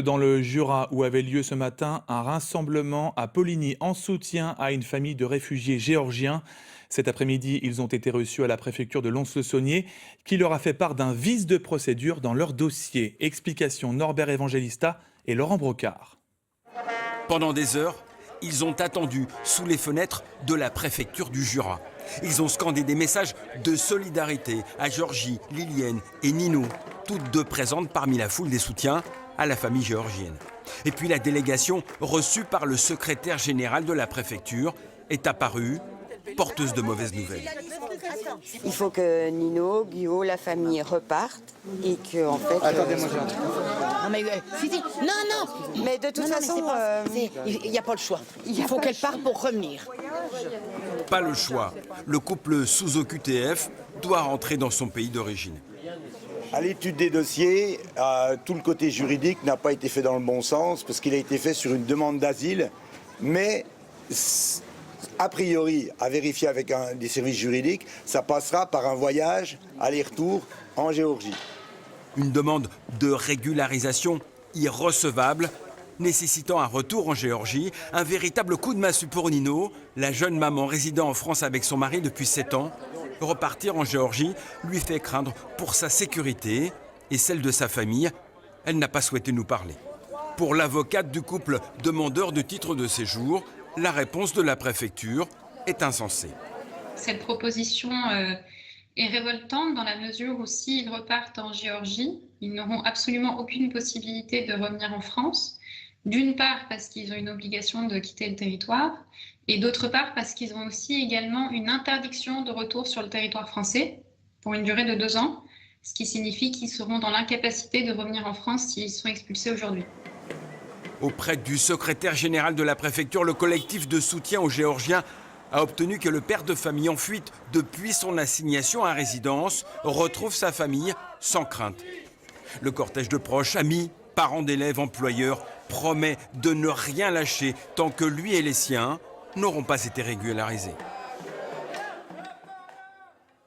Dans le Jura, où avait lieu ce matin un rassemblement à Poligny en soutien à une famille de réfugiés géorgiens. Cet après-midi, ils ont été reçus à la préfecture de Lons-le-Saunier, qui leur a fait part d'un vice de procédure dans leur dossier. Explication Norbert Evangelista et Laurent Brocard. Pendant des heures, ils ont attendu sous les fenêtres de la préfecture du Jura. Ils ont scandé des messages de solidarité à Georgie, Liliane et Nino, toutes deux présentes parmi la foule des soutiens à la famille géorgienne. Et puis la délégation, reçue par le secrétaire général de la préfecture, est apparue, porteuse de mauvaises nouvelles. Il faut que Nino, Guillaume, la famille repartent et que, en fait... Attendez-moi, j'ai un truc. Non mais non. Mais de toute façon... Il n'y a pas le choix. Il faut qu'elle parte pour revenir. Pas le choix. Le couple sous OQTF doit rentrer dans son pays d'origine. À l'étude des dossiers, tout le côté juridique n'a pas été fait dans le bon sens parce qu'il a été fait sur une demande d'asile, mais a priori, à vérifier avec des services juridiques, ça passera par un voyage aller-retour en Géorgie. Une demande de régularisation irrecevable, nécessitant un retour en Géorgie, un véritable coup de massue pour Nino, la jeune maman résidant en France avec son mari depuis 7 ans. Repartir en Géorgie lui fait craindre pour sa sécurité et celle de sa famille. Elle n'a pas souhaité nous parler. Pour l'avocate du couple demandeur de titre de séjour, la réponse de la préfecture est insensée. Cette proposition est révoltante dans la mesure où s'ils repartent en Géorgie, ils n'auront absolument aucune possibilité de revenir en France. D'une part parce qu'ils ont une obligation de quitter le territoire et d'autre part parce qu'ils ont aussi également une interdiction de retour sur le territoire français pour une durée de 2 ans, ce qui signifie qu'ils seront dans l'incapacité de revenir en France s'ils sont expulsés aujourd'hui. Auprès du secrétaire général de la préfecture, le collectif de soutien aux Géorgiens a obtenu que le père de famille en fuite depuis son assignation à résidence retrouve sa famille sans crainte. Le cortège de proches, amis, parents d'élèves, employeurs promet de ne rien lâcher tant que lui et les siens n'auront pas été régularisés.